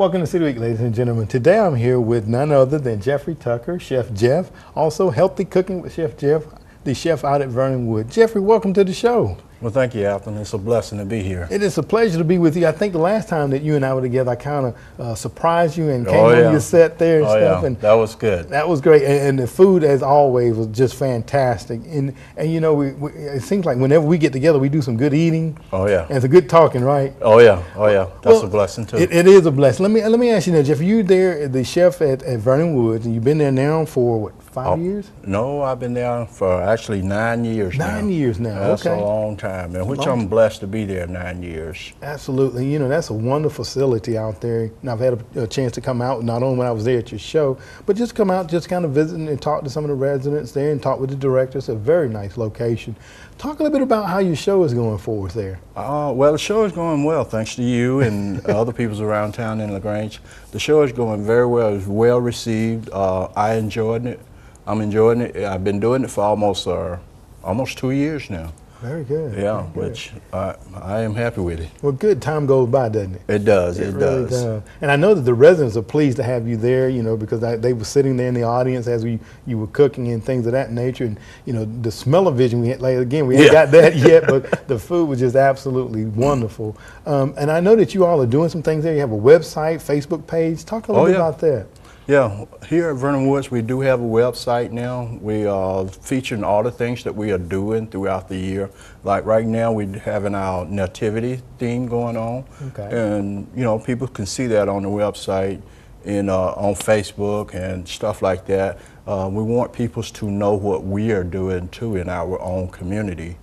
Welcome to City Week, ladies and gentlemen. Today I'm here with none other than Jeffrey Tucker, Chef Jeff, also Healthy Cooking with Chef Jeff, the chef out at Vernon Wood. Jeffrey, welcome to the show. Well, thank you, Alton. It's a blessing to be here. It is a pleasure to be with you. I think the last time that you and I were together, I kind of surprised you and came on your set there and stuff. Yeah. And that was good. That was great. And the food, as always, was just fantastic. And you know, it seems like whenever we get together, we do some good eating. Oh, yeah. And some good talking, right? Oh, yeah. Oh, yeah. That's a blessing, too. It is a blessing. Let me ask you now, Jeff, you there, the chef at Vernon Woods, and you've been there now for, what, 5 years? No, I've been there for actually 9 years now. 9 years now, That's okay. a long time, and which I'm blessed to be there 9 years. Absolutely. You know, that's a wonderful facility out there. And I've had a chance to come out, not only when I was there at your show, but just come out, just kind of visit and talk to some of the residents there and talk with the director. It's a very nice location. Talk a little bit about how your show is going for us there. Well, the show is going well, thanks to you and other people around town in LaGrange. The show is going very well. It's well received. I enjoyed it. I'm enjoying it. I've been doing it for almost 2 years now. Very good. Yeah, very good. Which I am happy with it. Well, good. Time goes by, doesn't it? It does. It really does. And I know that the residents are pleased to have you there, you know, because they were sitting there in the audience as you were cooking and things of that nature. And, you know, the smell-o-vision, we ain't got that yet, but the food was just absolutely wonderful. And I know that you all are doing some things there. You have a website, Facebook page. Talk a little bit about that. Yeah, here at Vernon Woods, we do have a website now. We are featuring all the things that we are doing throughout the year. Like right now, we're having our nativity theme going on. Okay. And, you know, people can see that on the website and on Facebook and stuff like that. We want people to know what we are doing, too, in our own community.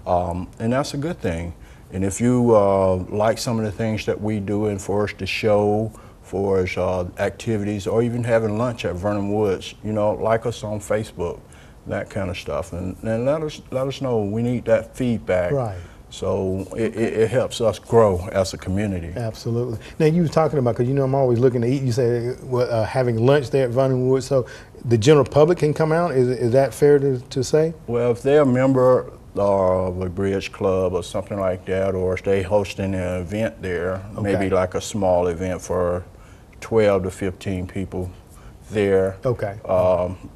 And that's a good thing. And if you like some of the things that we do and for us to show, for activities, or even having lunch at Vernon Woods, you know, like us on Facebook, that kind of stuff, and let us know. We need that feedback, right? So it helps us grow as a community. Absolutely. Now you were talking about, because you know I'm always looking to eat. You said having lunch there at Vernon Woods, so the general public can come out. Is that fair to say? Well, if they're a member of a bridge club or something like that, or if they hosting an event there, maybe like a small event for 12 to 15 people there. Okay.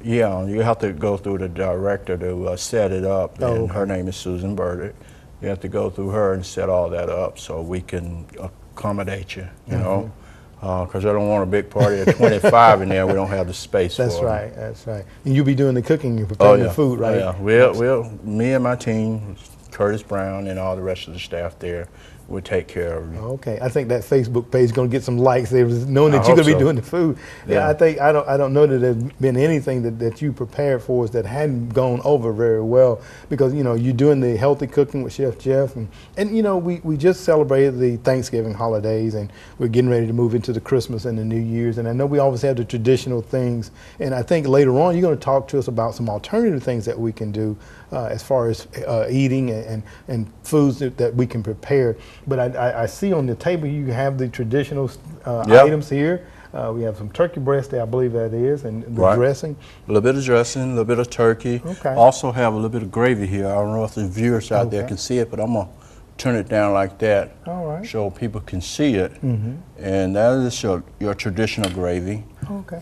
Yeah, you have to go through the director to set it up, and her name is Susan Burdick. You have to go through her and set all that up so we can accommodate you, you know, because I don't want a big party of 25 in there. We don't have the space for it. That's right, that's right. And you'll be doing the cooking and preparing the food, right? Oh, yeah, me and my team, Curtis Brown and all the rest of the staff there, will take care of you. Okay, I think that Facebook page is going to get some likes there, knowing that you're going to be doing the food. Yeah, I don't know that there's been anything that you prepared for us that hadn't gone over very well, because you know you're doing the healthy cooking with Chef Jeff, and you know we just celebrated the Thanksgiving holidays, and we're getting ready to move into the Christmas and the New Year's, and I know we always have the traditional things, and I think later on you're going to talk to us about some alternative things that we can do as far as eating and foods that we can prepare. But I see on the table you have the traditional items here. We have some turkey breast there, I believe that is, and the dressing. A little bit of dressing, a little bit of turkey. Okay. Also have a little bit of gravy here. I don't know if the viewers out there can see it, but I'm going to turn it down like that. All right. So people can see it. And that is your traditional gravy. Okay.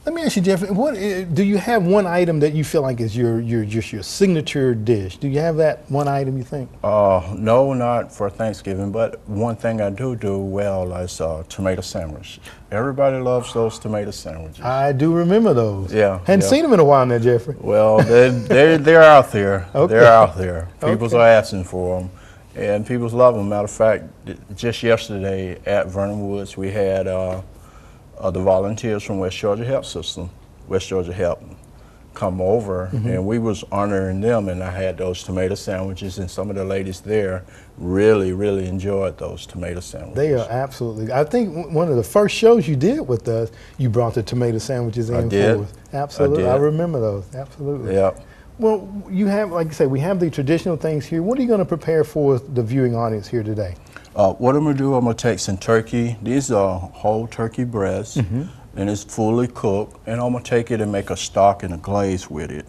Let me ask you, Jeff, what do you have one item that you feel like is just your signature dish? Do you have that one item you think? No, not for Thanksgiving, but one thing I do well is tomato sandwich. Everybody loves those tomato sandwiches. I do remember those. Yeah. Hadn't seen them in a while now, Jeffrey. Well, they're out there. Okay. They're out there. People are asking for them, and people love them. Matter of fact, just yesterday at Vernon Woods, we had the volunteers from West Georgia Help come over, and we was honoring them, and I had those tomato sandwiches, and some of the ladies there really enjoyed those tomato sandwiches. They are absolutely. I think one of the first shows you did with us, you brought the tomato sandwiches in for us. Absolutely. I remember those. Absolutely. Yeah. Well, you have, like I said, we have the traditional things here. What are you going to prepare for the viewing audience here today? What I'm going to do, I'm going to take some turkey. These are whole turkey breasts, and it's fully cooked. And I'm going to take it and make a stock and a glaze with it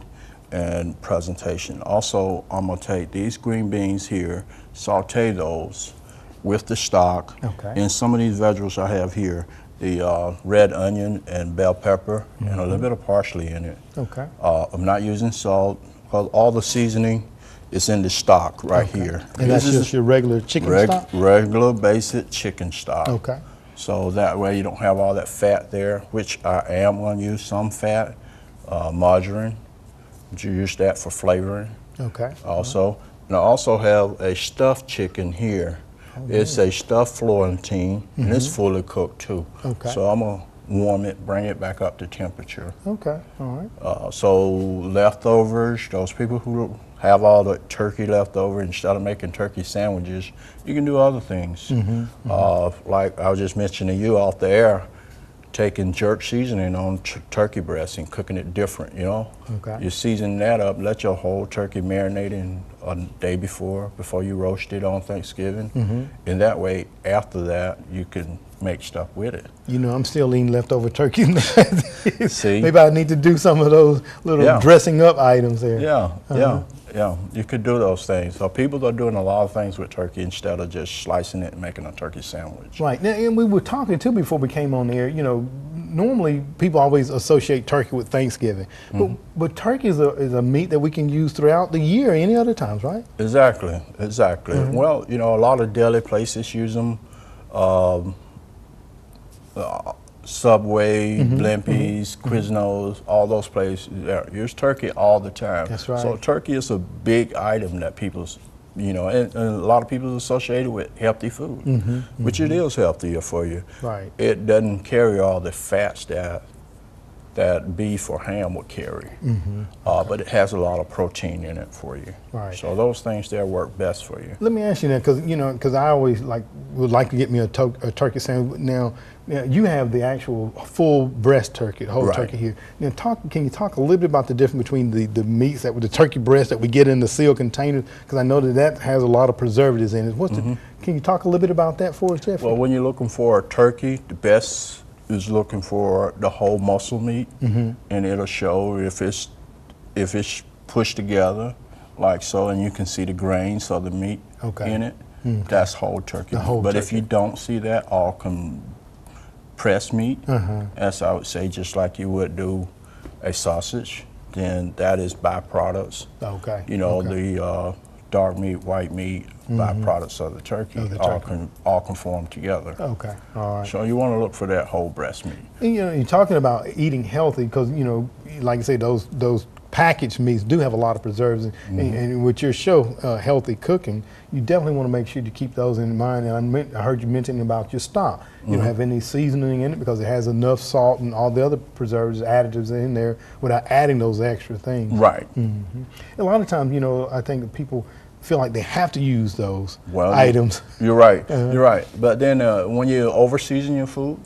and presentation. Also, I'm going to take these green beans here, saute those, with the stock. Okay. And some of these vegetables I have here, the red onion and bell pepper, and a little bit of parsley in it. Okay. I'm not using salt, because all the seasoning is in the stock right here. And that's just your regular chicken stock? Regular basic chicken stock. Okay. So that way you don't have all that fat there, which I am going to use some fat, margarine. You use that for flavoring. Okay. Also, and I also have a stuffed chicken here. Oh, it's a stuffed Florentine, and it's fully cooked too. Okay. So I'm gonna warm it, bring it back up to temperature. Okay. All right. So leftovers, those people who have all the turkey left over, instead of making turkey sandwiches, you can do other things. Like I was just mentioning to you off the air, taking jerk seasoning on turkey breast and cooking it different, you know? Okay. You season that up, let your whole turkey marinate in a day before you roast it on Thanksgiving. And that way, after that, you can make stuff with it. You know, I'm still eating leftover turkey. See? Maybe I need to do some of those little dressing up items there. Yeah, you could do those things. So people are doing a lot of things with turkey instead of just slicing it and making a turkey sandwich. Right. Now, and we were talking too before we came on the air, you know, normally people always associate turkey with Thanksgiving, but turkey is a meat that we can use throughout the year, any other times, right? Exactly. Well, you know, a lot of deli places use them. Subway, Blimpies, Quiznos, all those places use turkey all the time. That's right. So turkey is a big item that people's, you know, and a lot of people associate it with healthy food, which it is healthier for you. Right. It doesn't carry all the fats that beef or ham would carry, but it has a lot of protein in it for you. Right. So those things there work best for you. Let me ask you that, because I always would like to get me a turkey sandwich. Now, you have the actual full breast turkey, the whole turkey here. Now, can you talk a little bit about the difference between the meats with the turkey breast that we get in the sealed containers? Because I know that has a lot of preservatives in it. Can you talk a little bit about that for us, Jeff? Well, when you're looking for a turkey, the best is looking for the whole muscle meat, and it'll show if it's pushed together like so, and you can see the grains of the meat in it. That's whole turkey. But if you don't see that, all compressed meat, as I would say, just like you would do a sausage, then that is byproducts. You know, the dark meat, white meat, byproducts of the turkey, all conform together. Okay, all right. So you want to look for that whole breast meat. And, you know, you're talking about eating healthy because, you know, like I say, those packaged meats do have a lot of preservatives. And with your show, Healthy Cooking, you definitely want to make sure to keep those in mind. And I heard you mentioning about your stock. You don't have any seasoning in it because it has enough salt and all the other preservatives, additives in there without adding those extra things. Right. A lot of times, you know, I think that people feel like they have to use those items. You're right. You're right. But then when you over season your food,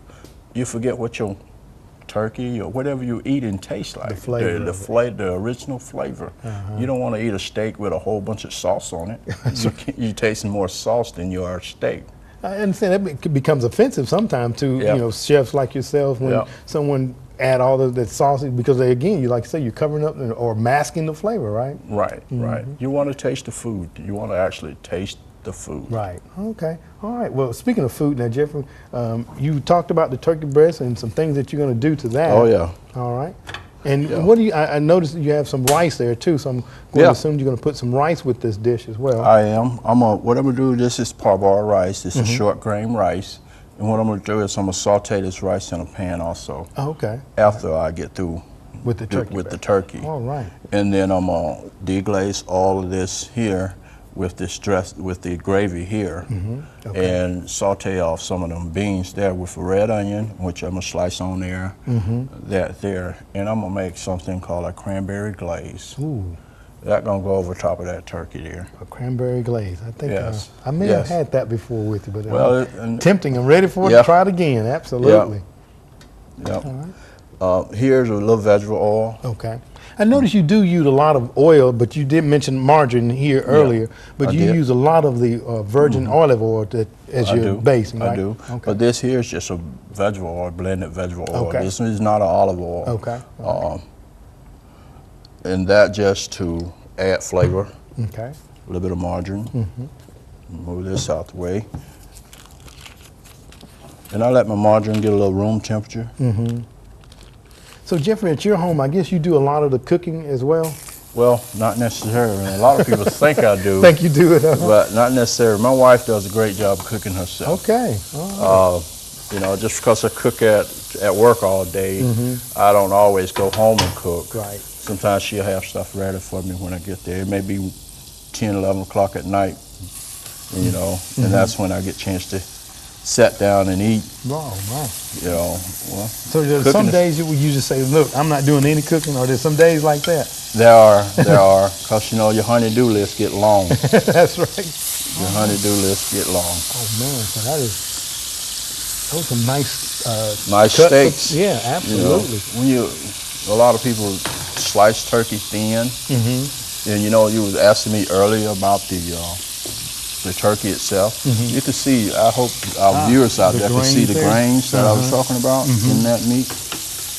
you forget what your turkey or whatever you eat and tastes like. The original flavor. You don't want to eat a steak with a whole bunch of sauce on it. You're tasting more sauce than you are steak. I understand that becomes offensive sometimes to you know, chefs like yourself when someone add all of that sausage, because again, you like to say, you're covering up or masking the flavor, right? Right. You want to taste the food. You want to actually taste the food. Right. Okay. All right. Well, speaking of food now, Jeffrey, you talked about the turkey breast and some things that you're going to do to that. Oh yeah. All right. And what do you? I noticed that you have some rice there too, so I'm going to assume you're going to put some rice with this dish as well. I am. What I'm going to do. This is parboiled rice. This is short grain rice. And what I'm going to do is I'm going to saute this rice in a pan also. Okay. After I get through with the turkey. The turkey. All right. And then I'm going to deglaze all of this here with the gravy here, and saute off some of them beans there with a red onion, which I'm going to slice on there, that there. And I'm going to make something called a cranberry glaze. Ooh. That's going to go over top of that turkey there. A cranberry glaze. I think I may have had that before with you, but tempting. I'm ready for it to try it again. Absolutely. Yep. All right. Here's a little vegetable oil. Okay. I noticed you do use a lot of oil, but you did mention margarine here earlier, but you use a lot of the virgin olive oil as your basing, right? I do. Okay. But this here is just a vegetable oil, blended vegetable oil. This is not an olive oil. Okay. And that just to add flavor. Okay. A little bit of margarine. Move this out the way. And I let my margarine get a little room temperature. So Jeffrey, at your home, I guess you do a lot of the cooking as well? Well, not necessarily. A lot of people think I do. Think you do it, but not necessarily. My wife does a great job cooking herself. Okay. All right. You know, just because I cook at work all day, I don't always go home and cook. Right. Sometimes she'll have stuff ready for me when I get there. It may be 10, 11 o'clock at night, you know, and that's when I get a chance to sit down and eat. Oh, wow. You know, well. So there's some days you just say, look, I'm not doing any cooking, or there's some days like that? There are, because, you know, your honey-do list get long. That's right. Your honey-do list get long. Oh, man, so those are some nice nice steaks. Yeah, absolutely. You know, a lot of people slice turkey thin, and you know, you was asking me earlier about the turkey itself. You can see, I hope our viewers out there can see the grains that I was talking about in that meat.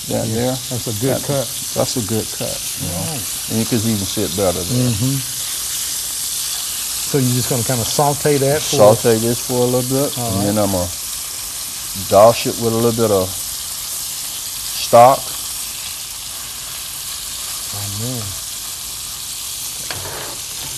That there. That's a good cut. That's a good cut. You know? And you can even see it better there. So you're just going to kind of saute that for Saute this for a little bit, and then I'm going to douse it with a little bit of stock. Oh, man.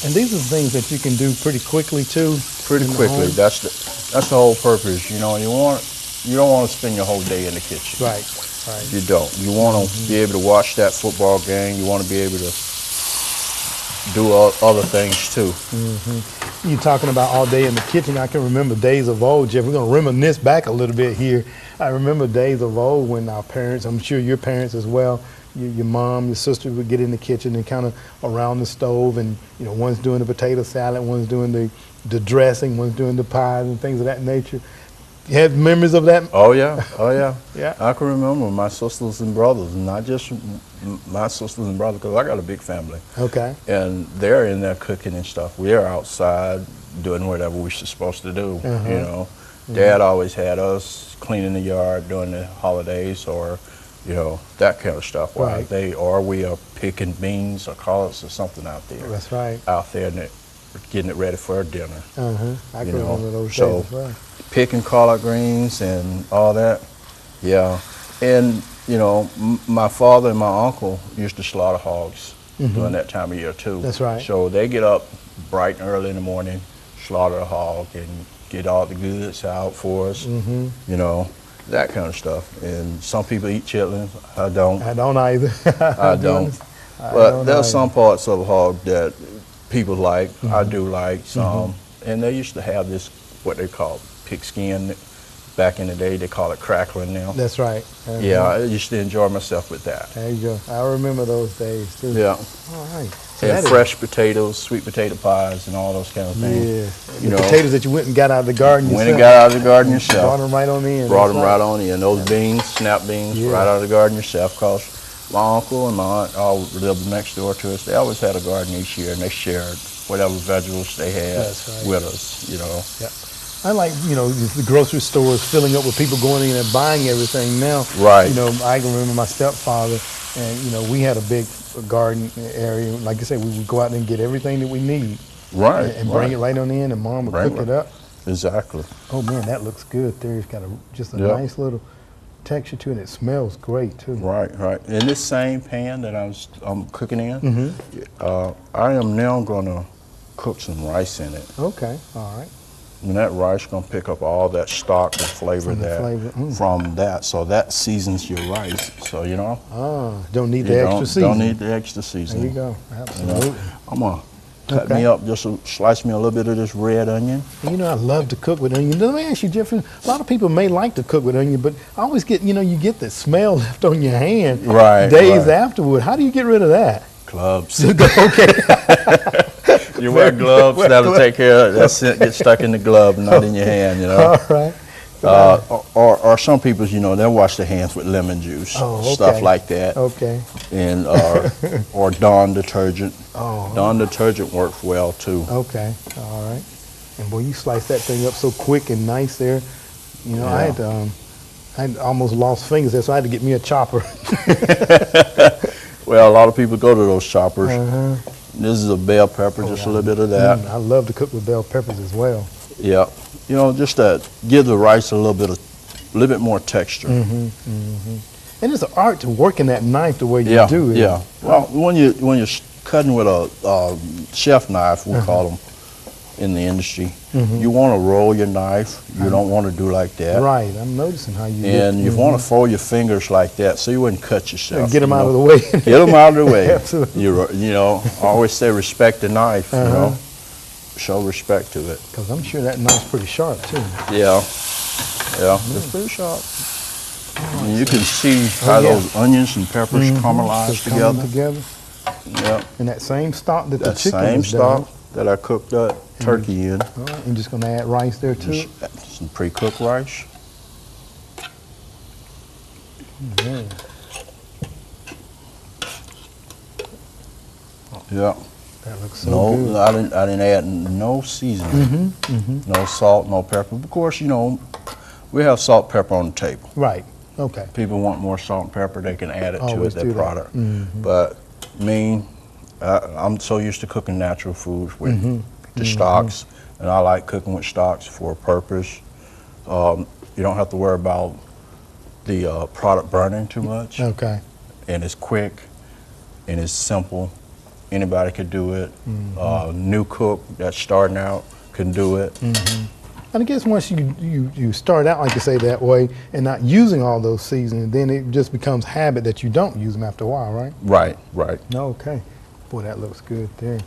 And these are things that you can do pretty quickly too. Pretty quickly. That's the whole purpose. You know, you don't want to spend your whole day in the kitchen. Right. Right. You don't. You want to be able to watch that football game. You want to be able to do other things too. You're talking about all day in the kitchen. I can remember days of old, Jeff. We're going to reminisce back a little bit here. I remember days of old when our parents, I'm sure your parents as well, your mom, your sister would get in the kitchen and kind of around the stove, and you know, one's doing the potato salad, one's doing the dressing, one's doing the pies and things of that nature. You have memories of that? Oh yeah, oh yeah. Yeah. I can remember my sisters and brothers, not just my sisters and brothers, because I got a big family. Okay. And they're in there cooking and stuff. We're outside doing whatever we're supposed to do. You know, Dad always had us cleaning the yard during the holidays, or you know, that kind of stuff. While we are picking beans or collards or something out there. That's right. Out there and getting it ready for dinner. I can remember those days as well. Picking collard greens and all that, yeah. And you know, my father and my uncle used to slaughter hogs during that time of year too. That's right. So they get up bright and early in the morning, slaughter a hog, and get all the goods out for us. You know, that kind of stuff. And some people eat chitlins. I don't. I don't either. I don't. But there's some parts of a hog that people like. I do like some. And they used to have this, what they call pigskin. Back in the day, they call it crackling now. That's right. Yeah, I used to enjoy myself with that. There you go. I remember those days too. Yeah. All right. So and fresh potatoes, sweet potato pies, and all those kind of things. Yeah. You know, potatoes that you went and got out of the garden yourself. Went and got out of the garden yourself. Brought them right on in. Brought them right on in. Those beans, snap beans, right out of the garden yourself. Because my uncle and my aunt all lived next door to us. They always had a garden each year, and they shared whatever vegetables they had with us, you know. Yeah. I like, you know, the grocery stores filling up with people going in and buying everything now. Right. You know, I can remember my stepfather, and, you know, we had a big garden area. Like I said, we would go out and get everything that we need. Right. And bring it right on in, and Mom would cook it up. Exactly. Oh, man, that looks good there. It's got just a nice little texture to it, and it smells great, too. Right, right. In this same pan that I'm cooking in, I am now going to cook some rice in it. Okay, all right. And that rice going to pick up all that stock and flavor from that. So that seasons your rice. So, you know. Don't need the extra seasoning. Don't need the extra seasoning. There you go. Absolutely. You know, I'm going to cut me up, just slice me a little bit of this red onion. You know, I love to cook with onion. Let me ask you, Jeffrey, a lot of people may like to cook with onion, but I always get, you know, you get the smell left on your hand days afterward. How do you get rid of that? Gloves. Okay. You wear gloves, that'll take care of it. That's it, get stuck in the glove, not in your hand, you know. All right. Or some people, you know, they'll wash their hands with lemon juice, stuff like that. Okay. And or Dawn detergent. Dawn detergent works well too. Okay. All right. And boy, you slice that thing up so quick and nice there. You know, I had almost lost fingers there, so I had to get me a chopper. Well, a lot of people go to those choppers. This is a bell pepper, just a little bit of that. I love to cook with bell peppers as well. Yeah. You know, just to give the rice a little bit of little bit more texture. And it's an art to working that knife the way you do it. Yeah. Well, when you're cutting with a chef knife, we call them in the industry, you want to roll your knife. You don't want to do like that. Right. I'm noticing how you do. And you want to fold your fingers like that so you wouldn't cut yourself. And get them out of the way. Get them out of the way. Absolutely. You know, I always say respect the knife. You know, show respect to it. Because I'm sure that knife's pretty sharp too. Yeah. Yeah. It's pretty sharp. And you can see how those onions and peppers caramelize together. Yeah. And that same stock that the chicken same is stock that I cooked that turkey in. All right. You're just going to add rice there too? Just some pre-cooked rice. Yeah. That looks so good. I didn't add no seasoning. No salt, no pepper. Of course, you know, we have salt, pepper on the table. Right. Okay. People want more salt and pepper, they can add it to their product. Mm-hmm. But me, I'm so used to cooking natural foods with the stocks, and I like cooking with stocks for a purpose. You don't have to worry about the product burning too much. Okay. And it's quick, and it's simple. Anybody could do it. New cook that's starting out can do it. And I guess once you start out, like you say, that way, and not using all those seasonings, then it just becomes habit that you don't use them after a while, right? Right, right. Okay. Boy, that looks good there.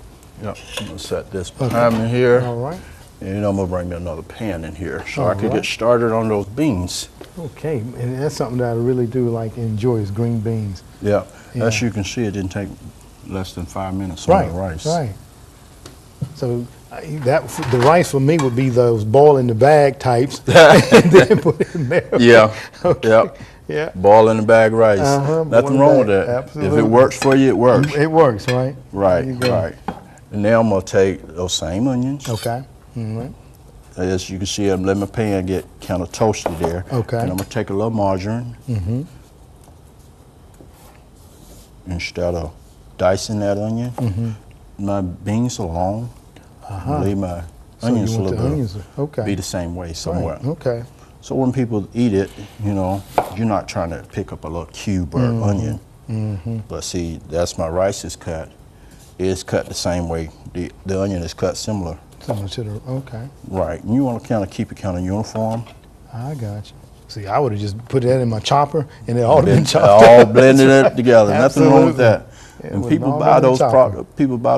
Yep. I'm gonna set this behind me here. All right. And I'm gonna bring me another pan in here so I can get started on those beans. Okay, and that's something that I really do like enjoy is green beans. Yeah. As you can see, it didn't take less than 5 minutes on the rice. Right. So the rice for me would be those boil in the bag types, and then put it in there. Yeah. Okay. Yep. Yeah. Boil in the bag rice. Nothing wrong with that. Absolutely. If it works for you, it works. It works, right? Right. Right. And now I'm gonna take those same onions. Okay. All right. As you can see, I'm letting my pan get kind of toasted there. Okay. And I'm gonna take a little margarine. Instead of dicing that onion, my beans are long. Leave my onions a little bit be the same way somewhere. Right. Okay. So when people eat it, you know, you're not trying to pick up a little cube or onion. But see, that's my rice is cut. It's cut the same way. The onion is cut similar. Similar to the, okay. Right. And you want to kind of keep it kind of uniform. I got you. See, I would have just put that in my chopper and it all been chopped. All blended it together. Nothing wrong with that. Yeah, and people buy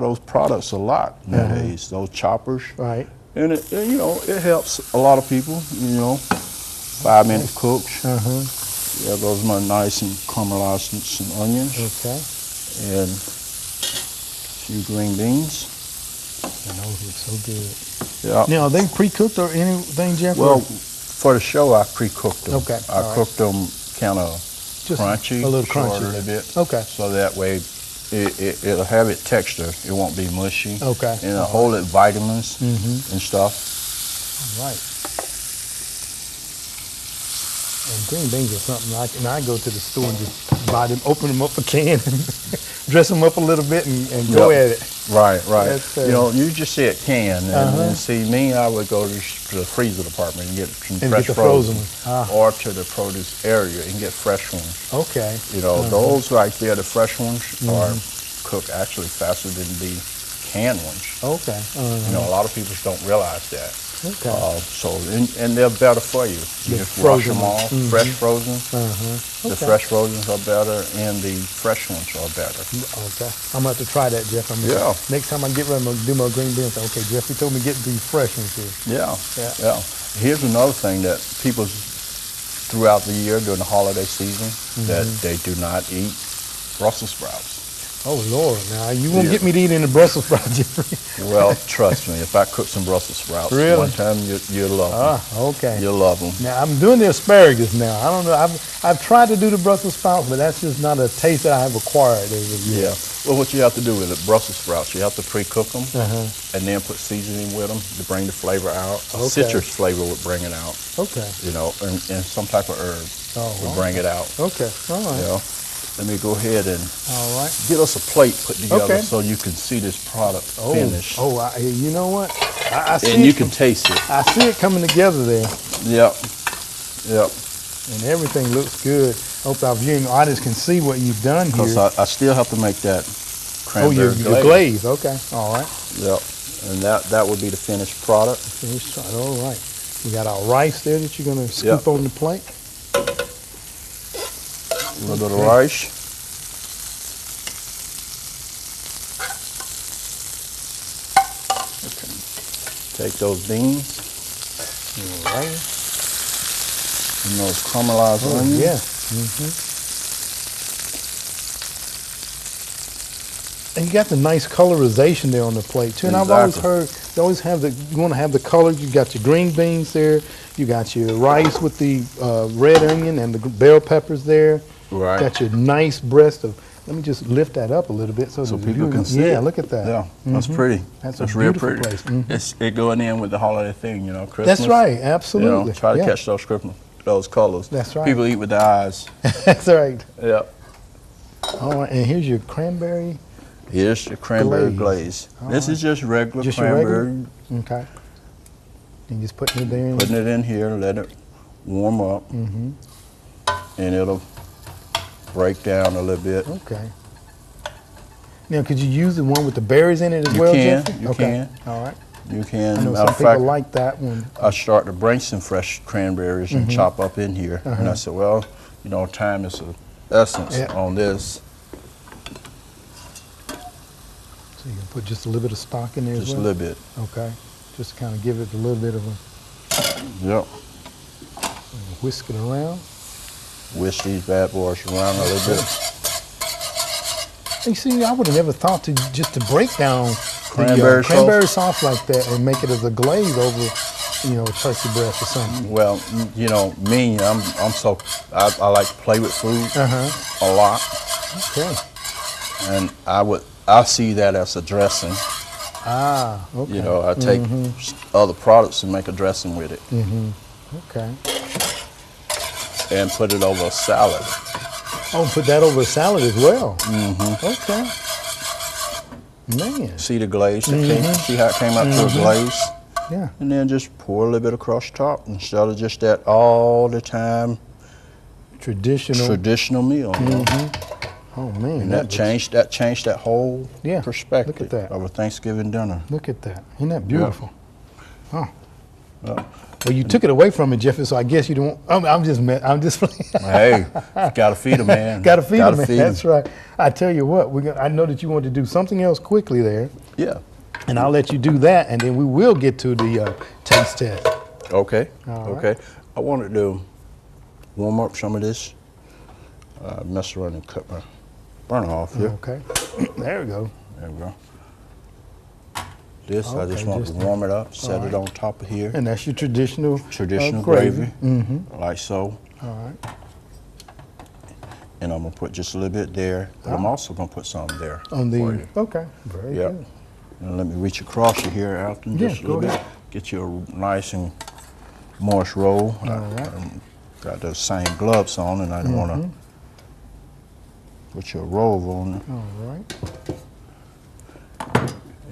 those products a lot nowadays. Those choppers. Right. And it, you know, it helps a lot of people. You know, 5-minute cooks. Yeah, those are my nice and caramelized some onions. Okay. And a few green beans. And those look so good. Yeah. Now, are they pre-cooked or anything, Jeff? Well, for the show, I pre-cooked them. Okay. I cooked them kind of crunchy. A little crunchy. A little bit. Okay. So that way, it'll have its texture. It won't be mushy. Okay. And it'll hold it vitamins and stuff. All right. And green beans are something I go to the store and just buy them, open them up a can, and dress them up a little bit and go at it. Right. That's, you know, you just said can. And see, me, I would go to the freezer department and get some fresh frozen ones. Or to the produce area and get fresh ones. Okay. You know, those right there, the fresh ones, are cooked actually faster than the canned ones. Okay. You know, a lot of people don't realize that. Okay. And they're better for you. You just wash them off, fresh frozen. The fresh frozen are better, and the fresh ones are better. Okay. I'm going to have to try that, Jeff. Next time I get ready to do my green beans, okay, Jeff, you told me get these fresh ones here. Yeah. Here's another thing that people throughout the year during the holiday season that they do not eat: Brussels sprouts. Oh, Lord. Now, you won't get me to eat any Brussels sprouts, Jeffrey. Well, trust me, if I cook some Brussels sprouts one time, you'll love them. Okay. You'll love them. Now, I'm doing the asparagus now. I don't know. I've tried to do the Brussels sprouts, but that's just not a taste that I have acquired over the years. Yeah. Well, what you have to do with the Brussels sprouts, you have to pre-cook them and then put seasoning with them to bring the flavor out. Citrus flavor would bring it out. Okay. You know, and some type of herb would bring it out. Okay. All right. You know? Let me go ahead and get us a plate put together so you can see this product finished. You know what? I see and you can taste it. I see it coming together there. Yep. And everything looks good. Hope our viewing audience can see what you've done here. Because I still have to make that cranberry glaze. Your glaze. Okay. All right. Yep. And that would be the finished product. Finished product. All right. We got our rice there that you're going to scoop on the plate. A little bit of rice. Okay. Take those beans. All right. And those caramelized onions. Yeah. And you got the nice colorization there on the plate too. And I've always heard you always have you want to have the color. You got your green beans there. You got your rice with the red onion and the bell peppers there. Right. Got your nice breast of. Let me just lift that up a little bit so people can see. Yeah, look at that. Yeah, that's pretty. That's real beautiful pretty. Place. It going in with the holiday thing, Christmas. That's right, absolutely. You know, try to catch those colors. That's right. People eat with their eyes. That's right. Yeah. All right, and here's your cranberry. Here's your cranberry glaze. This is just regular cranberry. Okay. And just putting it there. Putting it in here, let it warm up, and it'll break down a little bit. Okay. Now, could you use the one with the berries in it as well, Jeffrey? You can. All right. You can. I know some people like that one. I started to bring some fresh cranberries and chop up in here. And I said, well, time is the essence on this. So you can put just a little bit of stock in there as well? Just a little bit. Okay. Just kind of give it a little bit of a... Yep. Whisk it around. Whisk these bad boys around a little bit. You see, I would have never thought to break down cranberry sauce like that and make it as a glaze over, a turkey breast or something. Well, me, I like to play with food a lot. Okay. And I see that as a dressing. Ah, okay. I take other products and make a dressing with it. Okay. And put it over a salad. Oh, put that over a salad as well. Okay. Man. See the glaze? See how it came out to a glaze? Yeah. And then just pour a little bit across the top instead of just that all the time. Traditional meal. Oh man. And that changed that whole perspective look at that. of a Thanksgiving dinner. Look at that. Isn't that beautiful? Yeah. Oh. Well, you took it away from me, Jeffrey, so I guess you don't. I'm just playing. Hey, gotta feed a man. Gotta feed a man. That's right. I tell you what, I know that you want to do something else quickly there. Yeah. And I'll let you do that, and then we will get to the taste test. Okay. All okay. Right. I wanted to warm up some of this. Mess around and cut my burner off here. Okay. There we go. There we go. This, I just want to warm it up, set it on top of here. And that's your traditional gravy. Like so. All right. And I'm going to put just a little bit there, but I'm also going to put some there. On the, okay, very good. And let me reach across you here, Alton, just a little bit. Get you a nice and moist roll. All right. Got those same gloves on, and I don't want to put your roll on there. All right.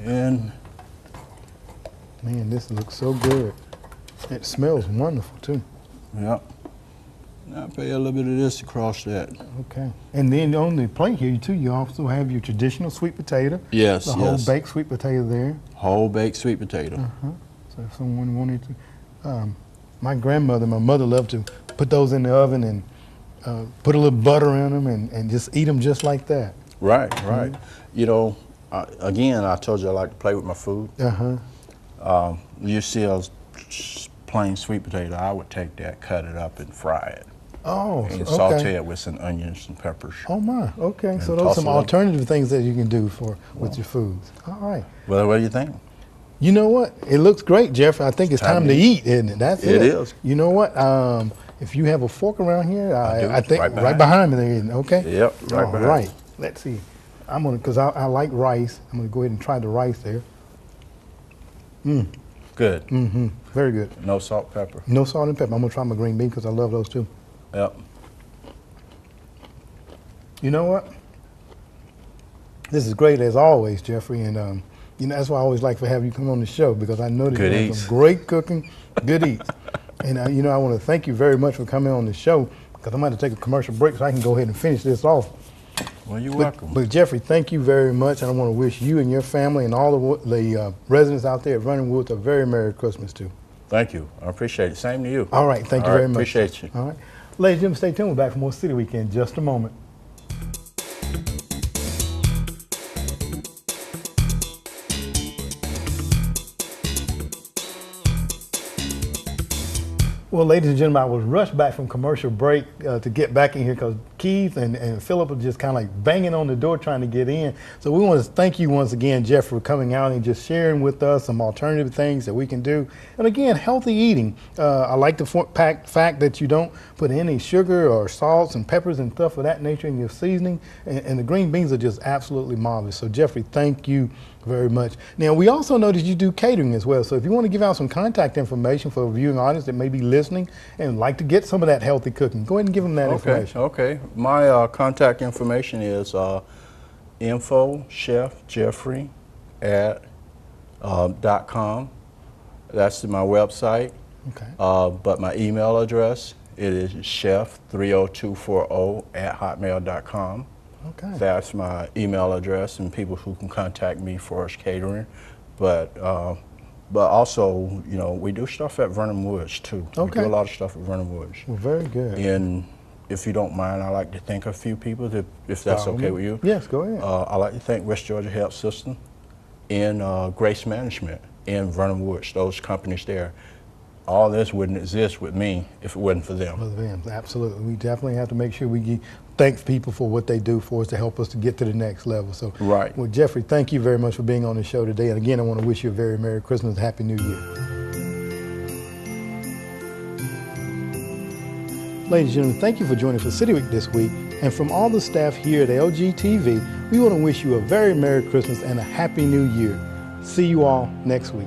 And man, this looks so good. It smells wonderful too. Yep. Now pay a little bit of this across that. Okay. And then on the plate here too, you also have your traditional sweet potato. Yes, the whole baked sweet potato there. Whole baked sweet potato. So if someone wanted to, my mother loved to put those in the oven and put a little butter in them and just eat them just like that. Right, right. Again, I told you I like to play with my food. You see a plain sweet potato, I would take that, cut it up and fry it. Oh, and saute it with some onions and peppers. Oh my, okay. So those are some alternative things that you can do with your foods. All right. Well, what do you think? You know what? It looks great, Jeffrey. I think it's time to eat, isn't it? That's it. It is. You know what? If you have a fork around here, I think right behind me there, isn't it? Okay? Yep, right behind. All right. Let's see. I'm going to, because I like rice, I'm going to go ahead and try the rice there. Good. Very good. No salt, pepper. No salt and pepper. I'm going to try my green bean because I love those too. Yep. You know what? This is great as always, Jeffrey, and that's why I always like to have you come on the show because I know that you have some great cooking, good eats. And you know, I want to thank you very much for coming on the show, because I'm going to take a commercial break so I can go ahead and finish this off. Well, you're welcome. But Jeffrey, thank you very much, and I want to wish you and your family and all the residents out there at Vernon Woods a very Merry Christmas too. Thank you. I appreciate it. Same to you. All right, thank you very much. Appreciate you. All right. Ladies and gentlemen, stay tuned. We're back for more City Week in just a moment. Well, ladies and gentlemen, I was rushed back from commercial break to get back in here because Keith and Philip were just kind of like banging on the door trying to get in. So we want to thank you once again, Jeff, for coming out and just sharing with us some alternative things that we can do. And again, healthy eating. I like the fact that you don't put any sugar or salts and peppers and stuff of that nature in your seasoning. And the green beans are just absolutely marvelous. So Jeffrey, thank you very much. Now, we also know that you do catering as well. So if you want to give out some contact information for a viewing audience that may be listening and like to get some of that healthy cooking, go ahead and give them that information. Okay. My contact information is info.chefjeffrey@.com. That's my website. Okay. But my email address, it is chef30240@hotmail.com. Okay. That's my email address, and people who can contact me for catering. But also, you know, we do stuff at Vernon Woods too. Okay. We do a lot of stuff at Vernon Woods. Well, very good. And if you don't mind, I'd like to thank a few people, if that's okay with you. Yes, go ahead. I'd like to thank West Georgia Health System and Grace Management in Vernon Woods, those companies there. All this wouldn't exist with me if it wasn't for them. For them, absolutely. We definitely have to make sure we thank people for what they do for us to help us to get to the next level. So, right. Well, Jeffrey, thank you very much for being on the show today. And again, I want to wish you a very Merry Christmas and Happy New Year. Ladies and gentlemen, thank you for joining for City Week this week. And from all the staff here at LGTV, we want to wish you a very Merry Christmas and a Happy New Year. See you all next week.